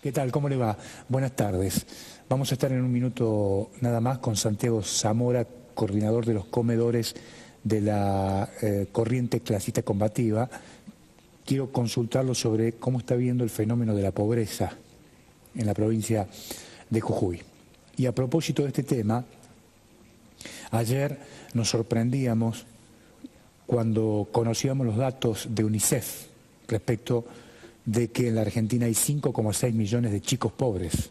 ¿Qué tal? ¿Cómo le va? Buenas tardes. Vamos a estar en un minuto nada más con Santiago Zamora, coordinador de los comedores de la corriente clasista combativa. Quiero consultarlo sobre cómo está viendo el fenómeno de la pobreza en la provincia de Jujuy. Y a propósito de este tema, ayer nos sorprendíamos cuando conocíamos los datos de UNICEF respecto de que en la Argentina hay 5,6 millones de chicos pobres.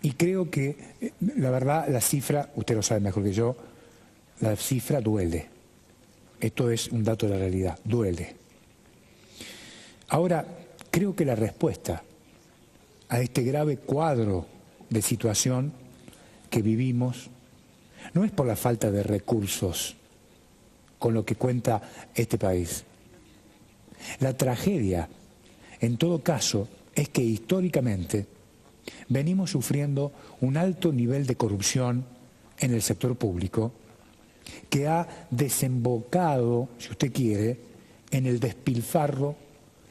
Y creo que, la verdad, la cifra, usted lo sabe mejor que yo, la cifra duele. Esto es un dato de la realidad, duele. Ahora, creo que la respuesta a este grave cuadro de situación que vivimos no es por la falta de recursos con lo que cuenta este país. La tragedia, en todo caso, es que históricamente venimos sufriendo un alto nivel de corrupción en el sector público que ha desembocado, si usted quiere, en el despilfarro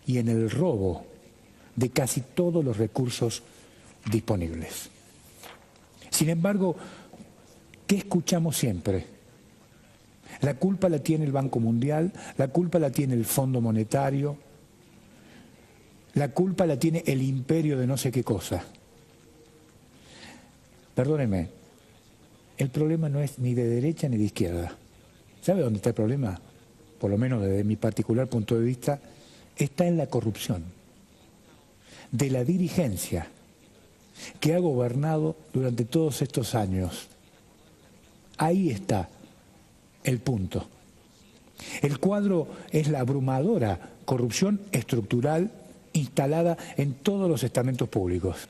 y en el robo de casi todos los recursos disponibles. Sin embargo, ¿qué escuchamos siempre? La culpa la tiene el Banco Mundial, la culpa la tiene el Fondo Monetario, la culpa la tiene el imperio de no sé qué cosa. Perdóneme, el problema no es ni de derecha ni de izquierda. ¿Sabe dónde está el problema? Por lo menos desde mi particular punto de vista, está en la corrupción de la dirigencia que ha gobernado durante todos estos años. Ahí está el punto. El cuadro es la abrumadora corrupción estructural instalada en todos los estamentos públicos.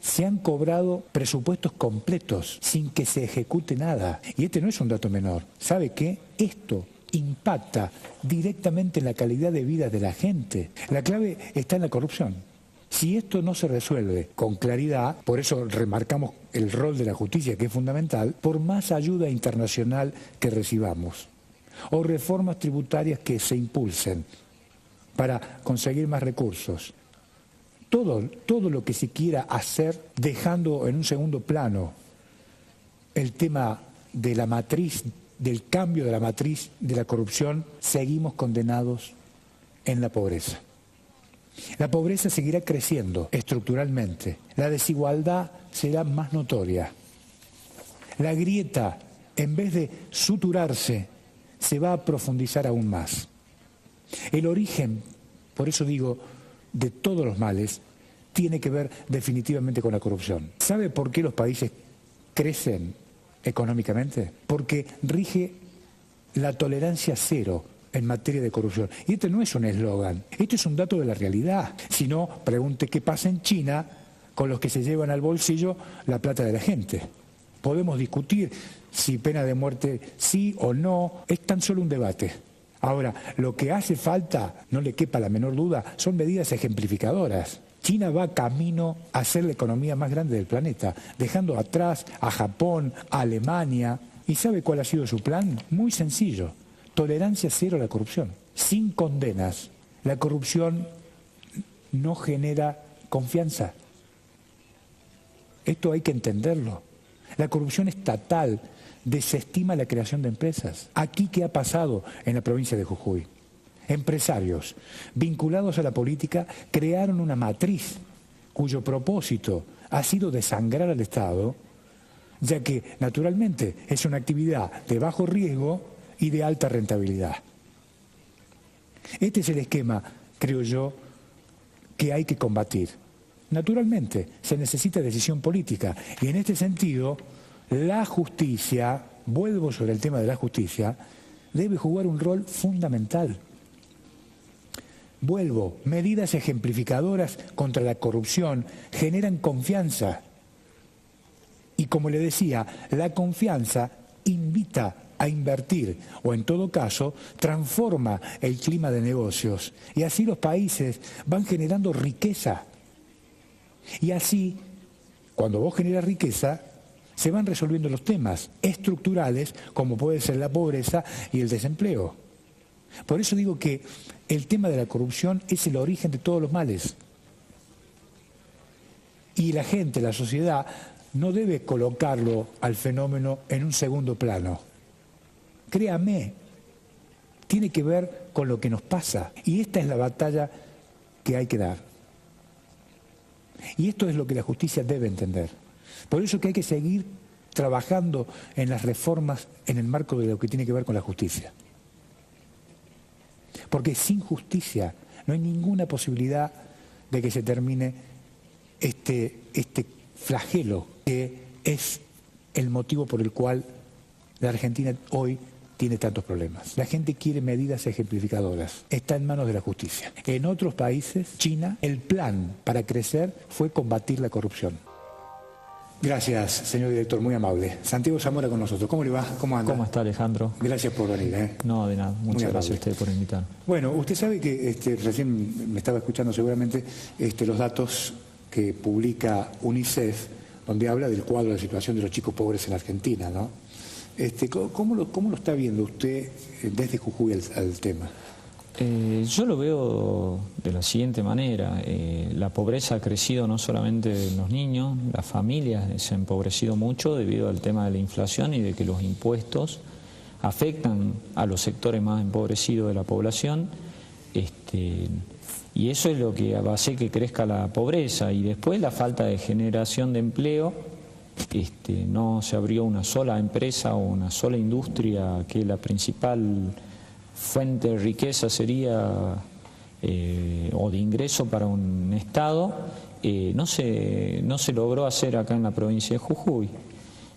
Se han cobrado presupuestos completos sin que se ejecute nada. Y este no es un dato menor. ¿Sabe qué? Esto impacta directamente en la calidad de vida de la gente. La clave está en la corrupción. Si esto no se resuelve con claridad, por eso remarcamos el rol de la justicia, que es fundamental, por más ayuda internacional que recibamos, o reformas tributarias que se impulsen para conseguir más recursos, todo lo que se quiera hacer dejando en un segundo plano el tema de la matriz, del cambio de la matriz de la corrupción, seguimos condenados en la pobreza. La pobreza seguirá creciendo estructuralmente, la desigualdad será más notoria. La grieta, en vez de suturarse, se va a profundizar aún más. El origen, por eso digo, de todos los males, tiene que ver definitivamente con la corrupción. ¿Sabe por qué los países crecen económicamente? Porque rige la tolerancia cero en materia de corrupción. Y este no es un eslogan, este es un dato de la realidad. Si no, pregunte qué pasa en China con los que se llevan al bolsillo la plata de la gente. Podemos discutir si pena de muerte sí o no, es tan solo un debate. Ahora, lo que hace falta, no le quepa la menor duda, son medidas ejemplificadoras. China va camino a ser la economía más grande del planeta, dejando atrás a Japón, a Alemania. ¿Y sabe cuál ha sido su plan? Muy sencillo. Tolerancia cero a la corrupción. Sin condenas, la corrupción no genera confianza. Esto hay que entenderlo. La corrupción estatal desestima la creación de empresas. Aquí, ¿qué ha pasado en la provincia de Jujuy? Empresarios vinculados a la política crearon una matriz cuyo propósito ha sido desangrar al Estado, ya que, naturalmente, es una actividad de bajo riesgo y de alta rentabilidad. Este es el esquema, creo yo, que hay que combatir. Naturalmente, se necesita decisión política y en este sentido, la justicia, vuelvo sobre el tema de la justicia, debe jugar un rol fundamental. Vuelvo, medidas ejemplificadoras contra la corrupción generan confianza. Y como le decía, la confianza invita a invertir o en todo caso transforma el clima de negocios y así los países van generando riqueza y así cuando vos generas riqueza se van resolviendo los temas estructurales como puede ser la pobreza y el desempleo. Por eso digo que el tema de la corrupción es el origen de todos los males. Y la gente, la sociedad, no debe colocarlo al fenómeno en un segundo plano. Créame, tiene que ver con lo que nos pasa. Y esta es la batalla que hay que dar. Y esto es lo que la justicia debe entender. Por eso que hay que seguir trabajando en las reformas en el marco de lo que tiene que ver con la justicia. Porque sin justicia no hay ninguna posibilidad de que se termine este flagelo que es el motivo por el cual la Argentina hoy tiene tantos problemas. La gente quiere medidas ejemplificadoras. Está en manos de la justicia. En otros países, China, el plan para crecer fue combatir la corrupción. Gracias, señor director, muy amable. Santiago Zamora con nosotros. ¿Cómo le va? ¿Cómo anda? ¿Cómo está, Alejandro? Gracias por venir. No, de nada. Muchas gracias a usted por invitar. Bueno, usted sabe que recién me estaba escuchando seguramente los datos que publica UNICEF, donde habla del cuadro de la situación de los chicos pobres en Argentina, ¿no? ¿Cómo lo está viendo usted desde Jujuy al tema? Yo lo veo de la siguiente manera. La pobreza ha crecido no solamente en los niños, las familias se han empobrecido mucho debido al tema de la inflación y de que los impuestos afectan a los sectores más empobrecidos de la población. Y eso es lo que va a hacer que crezca la pobreza. Y después la falta de generación de empleo. No se abrió una sola empresa o una sola industria que la principal fuente de riqueza sería o de ingreso para un Estado. No se logró hacer acá en la provincia de Jujuy.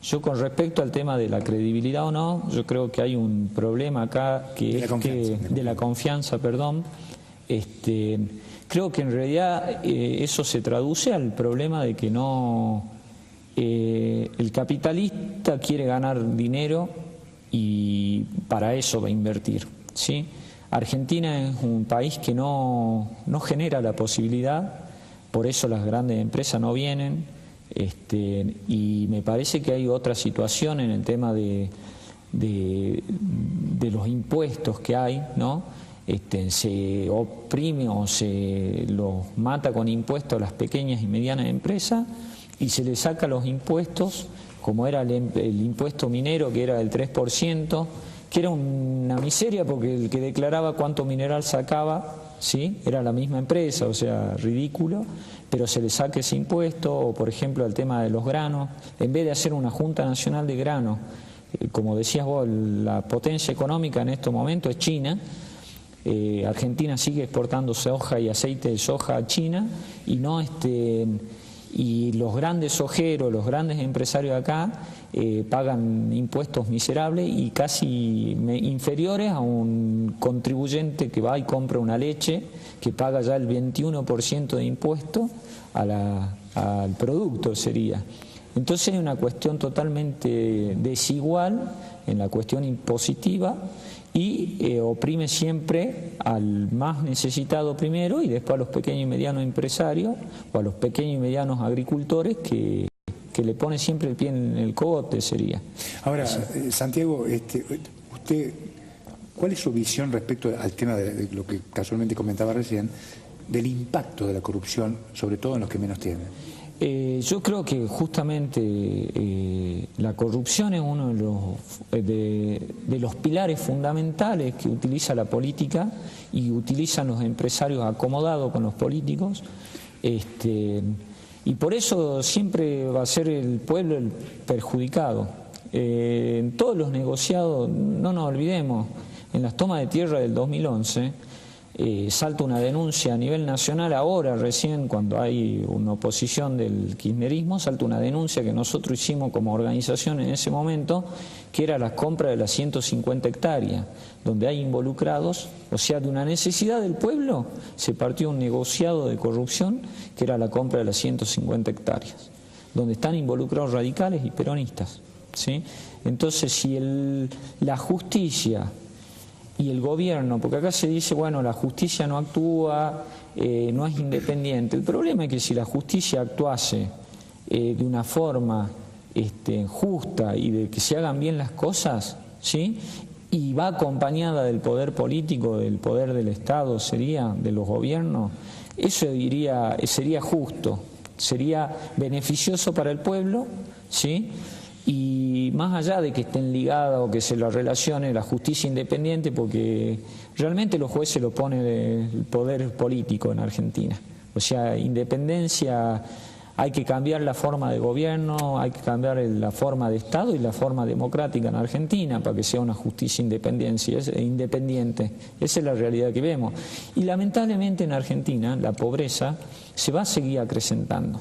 Yo con respecto al tema de la credibilidad o no, yo creo que hay un problema acá que es de la confianza, perdón. Creo que en realidad eso se traduce al problema de que el capitalista quiere ganar dinero y para eso va a invertir, ¿sí? Argentina es un país que no genera la posibilidad, por eso las grandes empresas no vienen, y me parece que hay otra situación en el tema de los impuestos que hay, ¿no? Se oprime o se los mata con impuestos a las pequeñas y medianas empresas y se les saca los impuestos, como era el impuesto minero, que era del 3%, que era una miseria porque el que declaraba cuánto mineral sacaba, ¿sí?, era la misma empresa, o sea, ridículo, pero se le saca ese impuesto. O por ejemplo el tema de los granos, en vez de hacer una Junta Nacional de Granos, como decías vos, la potencia económica en estos momentos es China. Argentina sigue exportando soja y aceite de soja a China y y los grandes sojeros, los grandes empresarios acá pagan impuestos miserables y casi inferiores a un contribuyente que va y compra una leche que paga ya el 21% de impuesto al producto sería. Entonces hay una cuestión totalmente desigual en la cuestión impositiva y oprime siempre al más necesitado primero y después a los pequeños y medianos empresarios o a los pequeños y medianos agricultores que le pone siempre el pie en el cogote sería. Ahora, Santiago, usted, ¿cuál es su visión respecto al tema de lo que casualmente comentaba recién, del impacto de la corrupción, sobre todo en los que menos tienen? Yo creo que justamente la corrupción es uno de los pilares fundamentales que utiliza la política y utilizan los empresarios acomodados con los políticos, y por eso siempre va a ser el pueblo el perjudicado. En todos los negociados, no nos olvidemos, en las tomas de tierra del 2011, salta una denuncia a nivel nacional ahora, recién cuando hay una oposición del kirchnerismo, salta una denuncia que nosotros hicimos como organización en ese momento, que era la compra de las 150 hectáreas, donde hay involucrados, o sea, de una necesidad del pueblo, se partió un negociado de corrupción, que era la compra de las 150 hectáreas, donde están involucrados radicales y peronistas, ¿sí? Entonces, si la justicia y el gobierno, porque acá se dice, bueno, la justicia no actúa, no es independiente. El problema es que si la justicia actuase de una forma justa y de que se hagan bien las cosas, ¿sí?, y va acompañada del poder político, del poder del Estado, sería, de los gobiernos, eso sería justo, sería beneficioso para el pueblo, ¿sí? Y más allá de que estén ligadas o que se lo relacione la justicia independiente, porque realmente los jueces lo pone el poder político en Argentina. O sea, independencia, hay que cambiar la forma de gobierno, hay que cambiar la forma de Estado y la forma democrática en Argentina para que sea una justicia independiente. Esa es la realidad que vemos. Y lamentablemente en Argentina la pobreza se va a seguir acrecentando.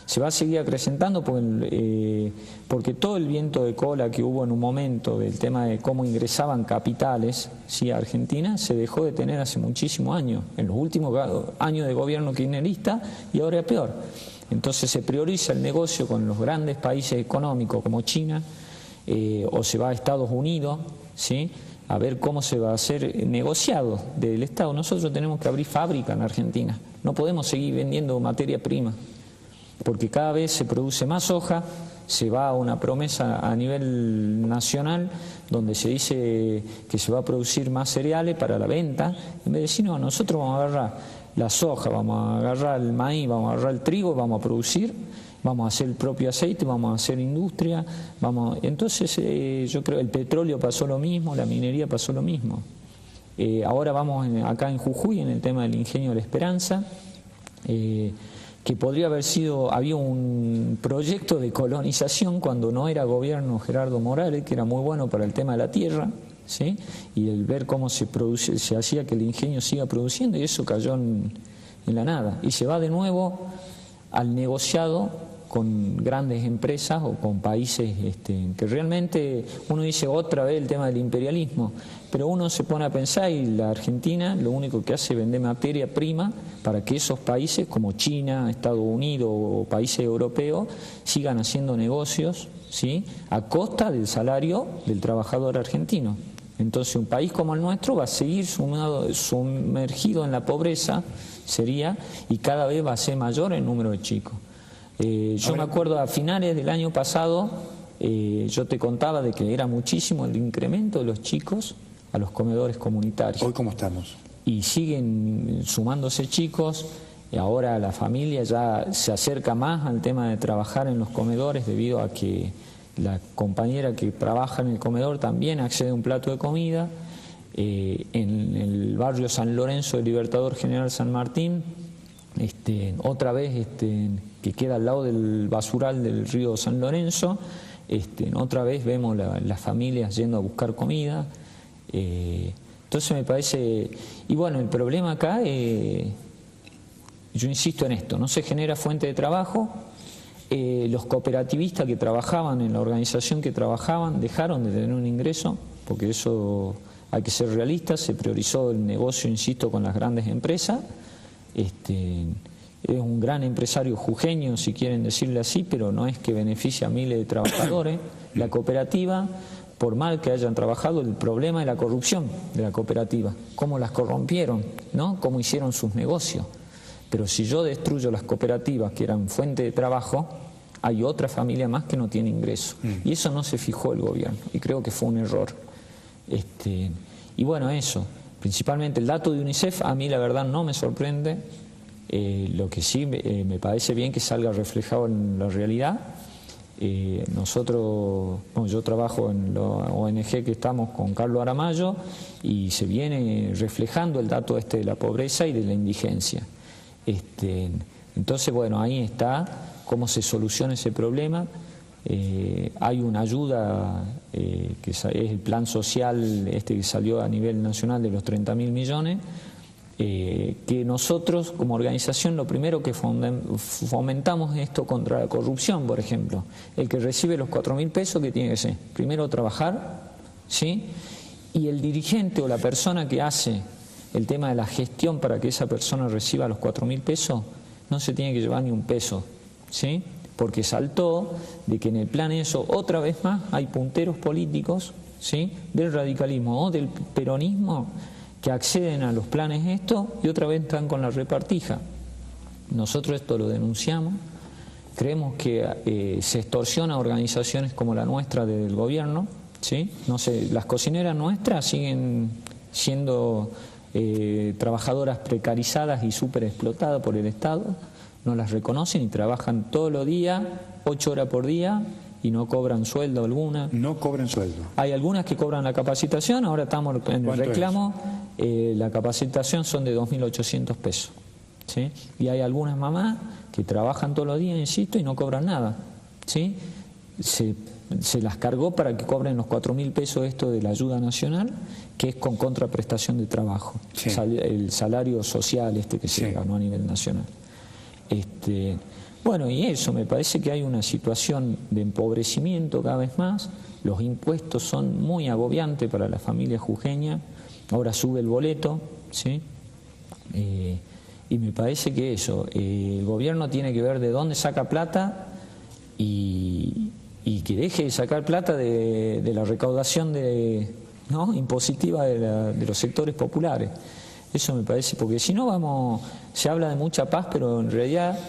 Se va a seguir acrecentando porque todo el viento de cola que hubo en un momento del tema de cómo ingresaban capitales, ¿sí?, a Argentina, se dejó de tener hace muchísimos años, en los últimos años de gobierno kirchnerista, y ahora es peor. Entonces se prioriza el negocio con los grandes países económicos como China, o se va a Estados Unidos, ¿sí?, a ver cómo se va a hacer negociado del Estado. Nosotros tenemos que abrir fábrica en Argentina, no podemos seguir vendiendo materia prima, porque cada vez se produce más soja, se va a una promesa a nivel nacional donde se dice que se va a producir más cereales para la venta, en vez de decir, no, nosotros vamos a agarrar la soja, vamos a agarrar el maíz, vamos a agarrar el trigo, vamos a producir, vamos a hacer el propio aceite, vamos a hacer industria, entonces yo creo que el petróleo pasó lo mismo, la minería pasó lo mismo. Ahora vamos acá en Jujuy en el tema del ingenio de la Esperanza, que podría haber sido, había un proyecto de colonización cuando no era gobierno Gerardo Morales, que era muy bueno para el tema de la tierra, ¿sí?, y el ver cómo se hacía que el ingenio siga produciendo, y eso cayó en la nada, y se va de nuevo al negociado con grandes empresas o con países que realmente uno dice otra vez el tema del imperialismo, pero uno se pone a pensar y la Argentina lo único que hace es vender materia prima para que esos países como China, Estados Unidos o países europeos sigan haciendo negocios, ¿sí?, a costa del salario del trabajador argentino. Entonces un país como el nuestro va a seguir sumergido en la pobreza, y cada vez va a ser mayor el número de chicos. Yo me acuerdo a finales del año pasado, yo te contaba de que era muchísimo el incremento de los chicos a los comedores comunitarios. ¿Hoy cómo estamos? Y siguen sumándose chicos, y ahora la familia ya se acerca más al tema de trabajar en los comedores debido a que la compañera que trabaja en el comedor también accede a un plato de comida. En el barrio San Lorenzo de Libertador General San Martín, otra vez que queda al lado del basural del río San Lorenzo, otra vez vemos las familias yendo a buscar comida. Entonces me parece, y bueno, el problema acá, yo insisto en esto, no se genera fuente de trabajo. Los cooperativistas que trabajaban en la organización que trabajaban dejaron de tener un ingreso, porque eso hay que ser realistas, se priorizó el negocio, insisto, con las grandes empresas. Es un gran empresario jujeño, si quieren decirle así, pero no es que beneficia a miles de trabajadores. La cooperativa, por mal que hayan trabajado, el problema es la corrupción de la cooperativa, cómo las corrompieron, ¿no?, cómo hicieron sus negocios. Pero si yo destruyo las cooperativas que eran fuente de trabajo, hay otra familia más que no tiene ingreso. Y eso no se fijó el gobierno, y creo que fue un error. Y bueno, eso, principalmente el dato de UNICEF, a mí la verdad no me sorprende. Lo que sí me parece bien que salga reflejado en la realidad. Nosotros, yo trabajo en la ONG que estamos con Carlos Aramayo, y se viene reflejando el dato de la pobreza y de la indigencia. Entonces, bueno, ahí está cómo se soluciona ese problema. Hay una ayuda que es el plan social que salió a nivel nacional de los 30.000 millones, que nosotros como organización lo primero que fomentamos esto contra la corrupción, por ejemplo. El que recibe los 4.000 pesos, ¿qué tiene que ser? Primero trabajar, ¿sí?, y el dirigente o la persona que hace el tema de la gestión para que esa persona reciba los 4.000 pesos no se tiene que llevar ni un peso, ¿sí?, porque saltó de que en el plan eso, otra vez más, hay punteros políticos, ¿sí?, del radicalismo o del peronismo que acceden a los planes estos y otra vez están con la repartija. Nosotros esto lo denunciamos, creemos que se extorsiona a organizaciones como la nuestra del gobierno, ¿sí? No sé, las cocineras nuestras siguen siendo trabajadoras precarizadas y súper explotadas por el Estado, no las reconocen y trabajan todos los días, 8 horas por día, y no cobran sueldo alguna. No cobran sueldo. Hay algunas que cobran la capacitación, ahora estamos en el reclamo, la capacitación son de 2.800 pesos. ¿Sí? Y hay algunas mamás que trabajan todos los días, insisto, y no cobran nada. ¿Sí? Se las cargó para que cobren los 4.000 pesos esto de la ayuda nacional, que es con contraprestación de trabajo, sí. El salario social que se ganó a nivel nacional. Bueno, y eso, me parece que hay una situación de empobrecimiento cada vez más, los impuestos son muy agobiantes para la familia jujeña, ahora sube el boleto, ¿sí? Y me parece que eso, el gobierno tiene que ver de dónde saca plata y que deje de sacar plata de la recaudación impositiva de los sectores populares. Eso me parece, porque si no se habla de mucha paz, pero en realidad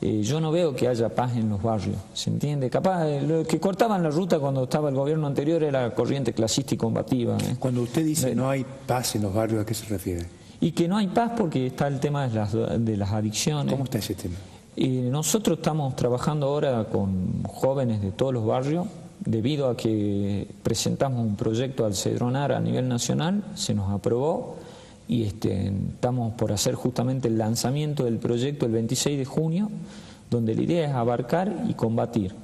yo no veo que haya paz en los barrios, ¿se entiende? Capaz, lo que cortaban la ruta cuando estaba el gobierno anterior era la corriente clasista y combativa. Cuando usted dice no hay paz en los barrios, ¿a qué se refiere? Y que no hay paz porque está el tema de las adicciones. ¿Cómo está ese tema? Nosotros estamos trabajando ahora con jóvenes de todos los barrios, debido a que presentamos un proyecto al Cedronar a nivel nacional, se nos aprobó y estamos por hacer justamente el lanzamiento del proyecto el 26 de junio, donde la idea es abarcar y combatir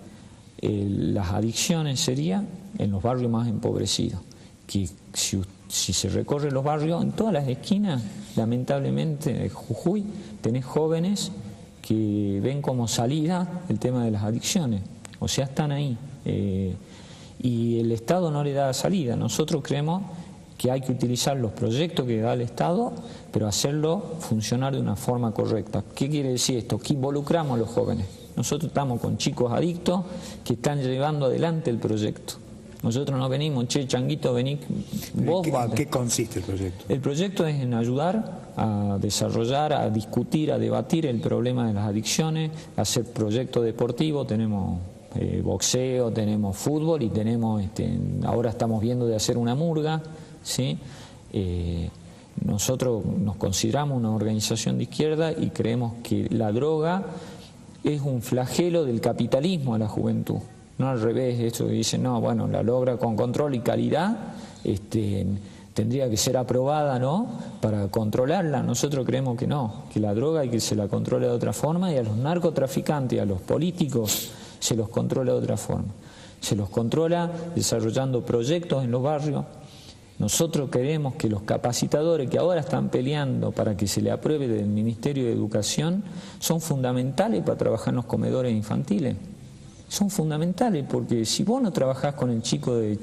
las adicciones sería en los barrios más empobrecidos, que si se recorre los barrios, en todas las esquinas, lamentablemente, de Jujuy, tenés jóvenes que ven como salida el tema de las adicciones, o sea, están ahí. Y el Estado no le da salida. Nosotros creemos que hay que utilizar los proyectos que da el Estado, pero hacerlo funcionar de una forma correcta. ¿Qué quiere decir esto? Que involucramos a los jóvenes. Nosotros estamos con chicos adictos que están llevando adelante el proyecto. Nosotros no venimos, che, Changuito, vení vos. ¿En qué consiste el proyecto? El proyecto es en ayudar a desarrollar, a discutir, a debatir el problema de las adicciones, hacer proyectos deportivos, tenemos boxeo, tenemos fútbol y tenemos, ahora estamos viendo de hacer una murga, ¿sí? Nosotros nos consideramos una organización de izquierda y creemos que la droga es un flagelo del capitalismo a la juventud. No al revés, esto que dicen, no, bueno, la logra con control y calidad, tendría que ser aprobada, ¿no?, para controlarla. Nosotros creemos que no, que la droga hay que se la controle de otra forma, y a los narcotraficantes y a los políticos se los controla de otra forma. Se los controla desarrollando proyectos en los barrios. Nosotros queremos que los capacitadores que ahora están peleando para que se le apruebe del Ministerio de Educación son fundamentales para trabajar en los comedores infantiles. Son fundamentales porque si vos no trabajás con el chico de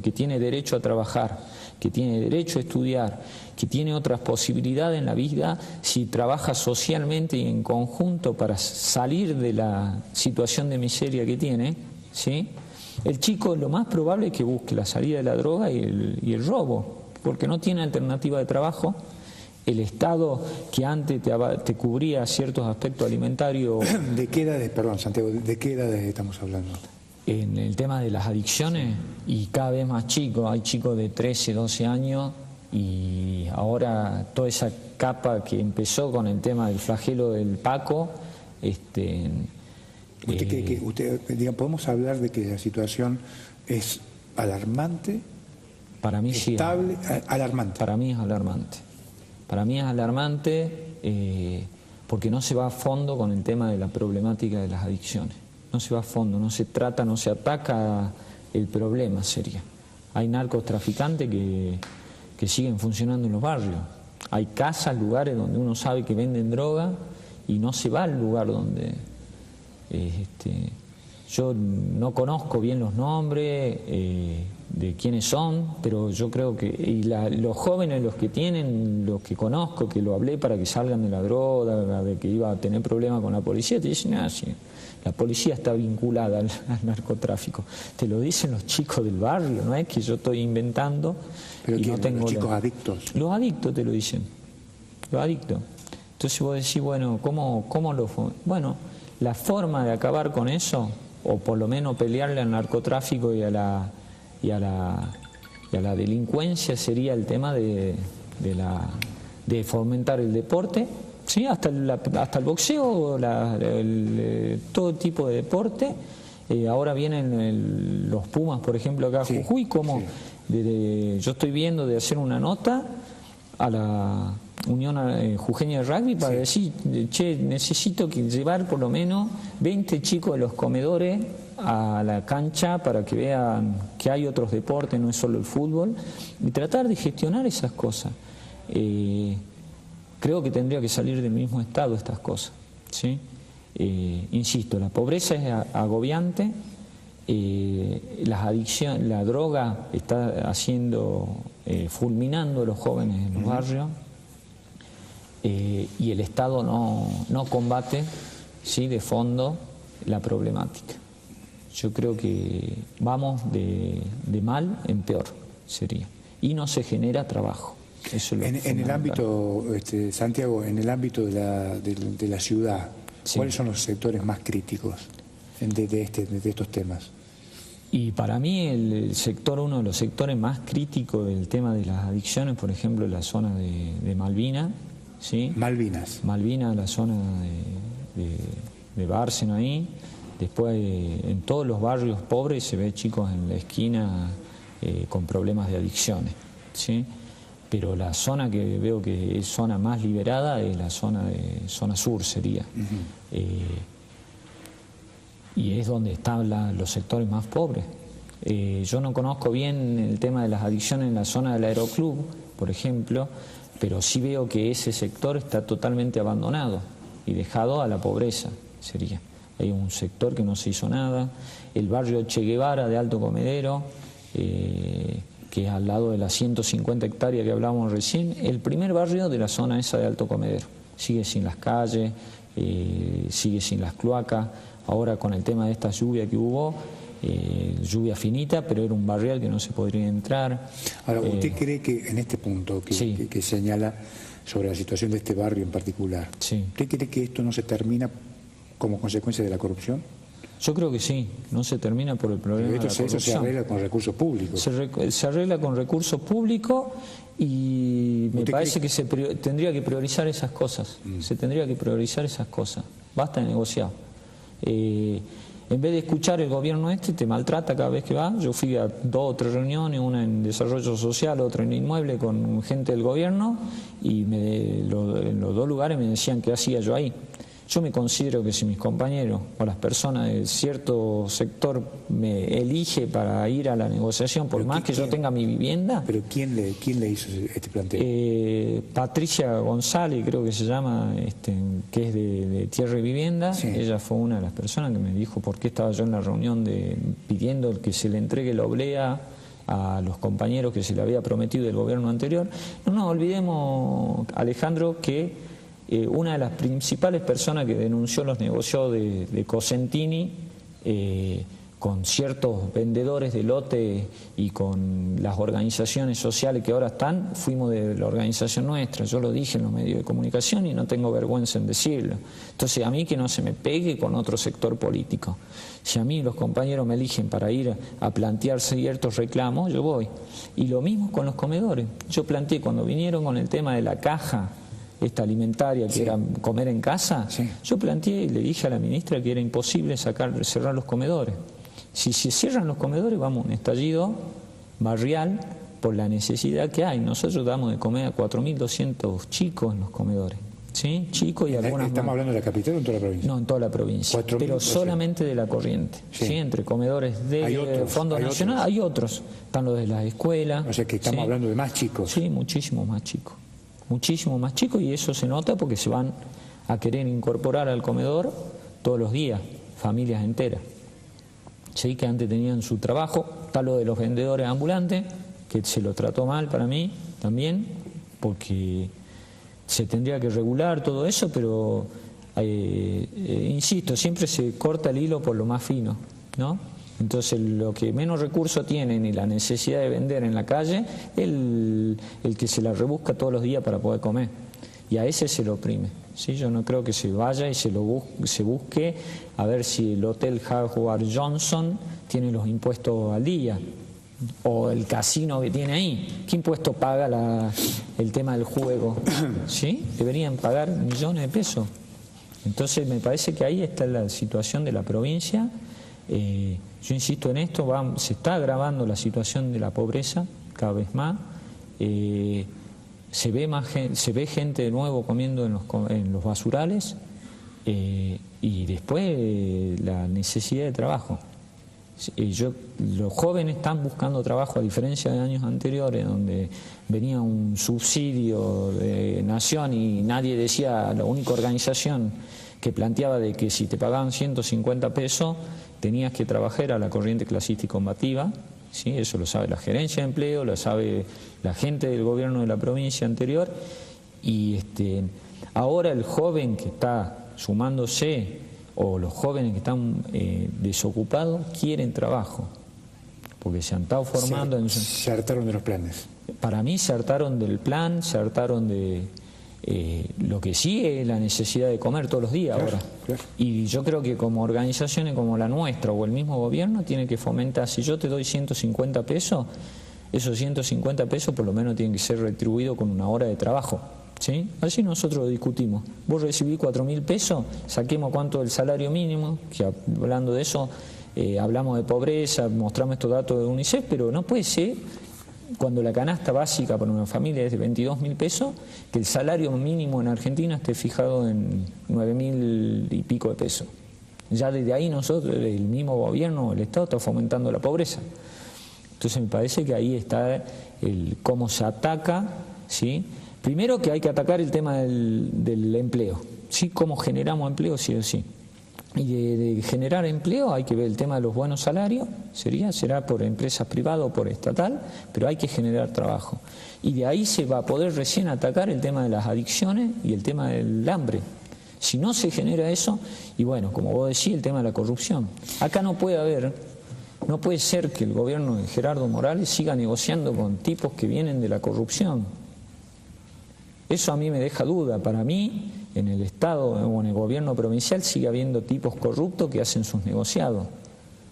que tiene derecho a trabajar, que tiene derecho a estudiar, que tiene otras posibilidades en la vida, si trabajas socialmente y en conjunto para salir de la situación de miseria que tiene, ¿sí?, el chico lo más probable es que busque la salida de la droga y el robo, porque no tiene alternativa de trabajo. El Estado, que antes te cubría ciertos aspectos alimentarios... ¿De qué edades, perdón, Santiago, de qué edades estamos hablando? En el tema de las adicciones, y cada vez más chicos, hay chicos de 13, 12 años, y ahora toda esa capa que empezó con el tema del flagelo del Paco... ¿podemos hablar de que la situación es alarmante? Para mí sí. ¿Estable? Alarmante. Para mí es alarmante. Para mí es alarmante porque no se va a fondo con el tema de la problemática de las adicciones. No se va a fondo, no se trata, no se ataca el problema sería. Hay narcotraficantes que siguen funcionando en los barrios. Hay casas, lugares donde uno sabe que venden droga y no se va al lugar donde... yo no conozco bien los nombres de quiénes son, pero yo creo que los jóvenes, los que conozco, que lo hablé para que salgan de la droga, de que iba a tener problemas con la policía, te dicen, sí, la policía está vinculada al narcotráfico. Te lo dicen los chicos del barrio, no es que yo estoy inventando. ¿Pero quién? No tengo los chicos adictos. Los adictos te lo dicen, los adictos. Entonces vos decís, bueno, ¿cómo lo fue? Bueno, la forma de acabar con eso, o por lo menos pelearle al narcotráfico y a y a la delincuencia sería el tema de fomentar el deporte, ¿sí? hasta el boxeo, todo tipo de deporte. Ahora vienen los Pumas, por ejemplo, acá a Jujuy, como yo estoy viendo de hacer una nota a la Unión Jujeña de Rugby para decir, che, necesito llevar por lo menos 20 chicos de los comedores a la cancha para que vean que hay otros deportes, no es solo el fútbol, y tratar de gestionar esas cosas. Creo que tendría que salir del mismo estado estas cosas, ¿sí? Insisto, la pobreza es agobiante, las adicciones, la droga está fulminando a los jóvenes en los barrios, y el Estado no combate, ¿sí?, de fondo la problemática. Yo creo que vamos de mal en peor, sería, y no se genera trabajo. Eso es en el ámbito, Santiago, en el ámbito de la ciudad, ¿cuáles son los sectores más críticos de estos temas? Y para mí uno de los sectores más críticos del tema de las adicciones, por ejemplo, la zona de Malvinas, ¿sí? Malvinas, la zona de Bárceno ahí. Después en todos los barrios pobres se ve chicos en la esquina con problemas de adicciones, ¿sí? Pero la zona que veo que es zona más liberada es la zona sur sería. Y es donde están los sectores más pobres. Yo no conozco bien el tema de las adicciones en la zona del Aeroclub, por ejemplo, pero sí veo que ese sector está totalmente abandonado y dejado a la pobreza, sería. Hay un sector que no se hizo nada. El barrio Che Guevara de Alto Comedero, que es al lado de las 150 hectáreas que hablábamos recién, el primer barrio de la zona esa de Alto Comedero. Sigue sin las calles, sigue sin las cloacas. Ahora con el tema de esta lluvia que hubo, lluvia finita, pero era un barrial que no se podría entrar. Ahora, ¿usted cree que en este punto que señala sobre la situación de este barrio en particular, ¿usted cree que esto no se termina como consecuencia de la corrupción? Yo creo que sí, no se termina por el problema de la corrupción. Eso se arregla con recursos públicos. Se arregla con recursos públicos y me parece que tendría que priorizar esas cosas. Se tendría que priorizar esas cosas. Basta de negociar. En vez de escuchar el gobierno te maltrata cada vez que va. Yo fui a 2 o 3 reuniones, una en desarrollo social, otra en inmueble, con gente del gobierno, y en los 2 lugares me decían qué hacía yo ahí. Yo me considero que si mis compañeros o las personas de cierto sector me elige para ir a la negociación, por más que yo tenga mi vivienda... ¿Pero quién le hizo este planteo? Patricia González, creo que se llama, que es de Tierra y Vivienda. Ella fue una de las personas que me dijo por qué estaba yo en la reunión pidiendo que se le entregue la oblea a los compañeros que se le había prometido del gobierno anterior. No nos olvidemos, Alejandro, que una de las principales personas que denunció los negocios de Cosentini con ciertos vendedores de lote y con las organizaciones sociales que ahora están, fuimos de la organización nuestra. Yo lo dije en los medios de comunicación y no tengo vergüenza en decirlo. Entonces, a mí que no se me pegue con otro sector político. Si a mí los compañeros me eligen para ir a plantear ciertos reclamos, yo voy. Y lo mismo con los comedores. Yo planteé cuando vinieron con el tema de la caja esta alimentaria, que era comer en casa, yo planteé y le dije a la ministra que era imposible cerrar los comedores. Si se cierran los comedores, vamos a un estallido barrial por la necesidad que hay. Nosotros damos de comer a 4.200 chicos en los comedores, ¿sí? Chicos y algunas ¿Estamos hablando de la capital o en toda la provincia? No, en toda la provincia, pero solamente de la corriente, ¿sí? Entre comedores de Fondo Nacional, hay otros, están los de las escuelas. O sea que estamos hablando de más chicos. Sí, muchísimo más chicos. Muchísimo más chicos, y eso se nota porque se van a querer incorporar al comedor todos los días, familias enteras. Sí, que antes tenían su trabajo. Está lo de los vendedores ambulantes, que se lo trató mal para mí también, porque se tendría que regular todo eso, pero insisto, siempre se corta el hilo por lo más fino, ¿no? Entonces, lo que menos recursos tienen y la necesidad de vender en la calle, el que se la rebusca todos los días para poder comer. Y a ese se lo oprime. ¿Sí? Yo no creo que se vaya y se busque a ver si el Hotel Howard Johnson tiene los impuestos al día. o el casino que tiene ahí. ¿Qué impuesto paga el tema del juego? ¿Sí? Deberían pagar millones de pesos. Entonces me parece que ahí está la situación de la provincia. Yo insisto en esto, se está agravando la situación de la pobreza cada vez más. Se ve gente de nuevo comiendo en los basurales, y después la necesidad de trabajo. Los jóvenes están buscando trabajo, a diferencia de años anteriores donde venía un subsidio de nación y nadie decía, la única organización que planteaba de que si te pagaban 150 pesos tenías que trabajar a la corriente clasista y combativa. ¿Sí? Eso lo sabe la gerencia de empleo, lo sabe la gente del gobierno de la provincia anterior, y ahora el joven que está sumándose o los jóvenes que están desocupados quieren trabajo, porque se han estado formando. Se hartaron de los planes. Para mí se hartaron del plan, se hartaron de lo que sí es la necesidad de comer todos los días, claro, ahora. Claro. Y yo creo que como organizaciones como la nuestra o el mismo gobierno tiene que fomentar, si yo te doy 150 pesos, esos 150 pesos por lo menos tienen que ser retribuidos con una hora de trabajo. ¿Sí? Así nosotros lo discutimos. Vos recibís 4.000 pesos, saquemos cuánto del salario mínimo, que hablando de eso, hablamos de pobreza, mostramos estos datos de UNICEF, pero no puede ser, cuando la canasta básica para una familia es de 22.000 pesos, que el salario mínimo en Argentina esté fijado en 9.000 y pico de pesos. Ya desde ahí nosotros, el mismo gobierno, el Estado, está fomentando la pobreza. Entonces me parece que ahí está cómo se ataca, ¿sí? Primero que hay que atacar el tema del empleo, ¿sí? Cómo generamos empleo, sí o sí. Y de generar empleo hay que ver el tema de los buenos salarios, será por empresas privadas o por estatal, pero hay que generar trabajo. Y de ahí se va a poder recién atacar el tema de las adicciones y el tema del hambre. Si no se genera eso, y bueno, como vos decís, el tema de la corrupción. Acá no puede ser que el gobierno de Gerardo Morales siga negociando con tipos que vienen de la corrupción. Eso a mí me deja duda. Para mí, en el Estado o en el gobierno provincial sigue habiendo tipos corruptos que hacen sus negociados,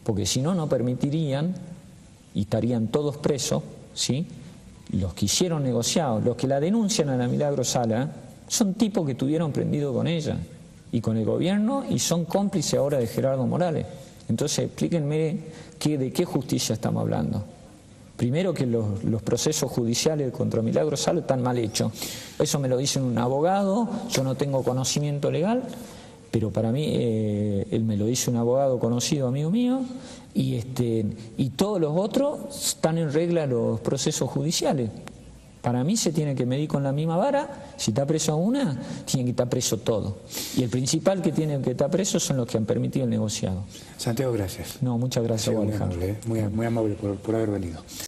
porque si no, no permitirían y estarían todos presos, ¿sí? Los que hicieron negociados, los que la denuncian a la Milagro Sala, son tipos que estuvieron prendidos con ella y con el gobierno y son cómplices ahora de Gerardo Morales. Entonces explíquenme de qué justicia estamos hablando. Primero que los procesos judiciales contra Milagro Sala están mal hechos. Eso me lo dice un abogado, yo no tengo conocimiento legal, pero para mí él me lo dice un abogado conocido, amigo mío, y todos los otros están en regla los procesos judiciales. Para mí se tiene que medir con la misma vara. Si está preso una, tiene que estar preso todo. Y el principal que tiene que estar preso son los que han permitido el negociado. Santiago, gracias. No, muchas gracias, sí, Alejandro. Muy amable por haber venido.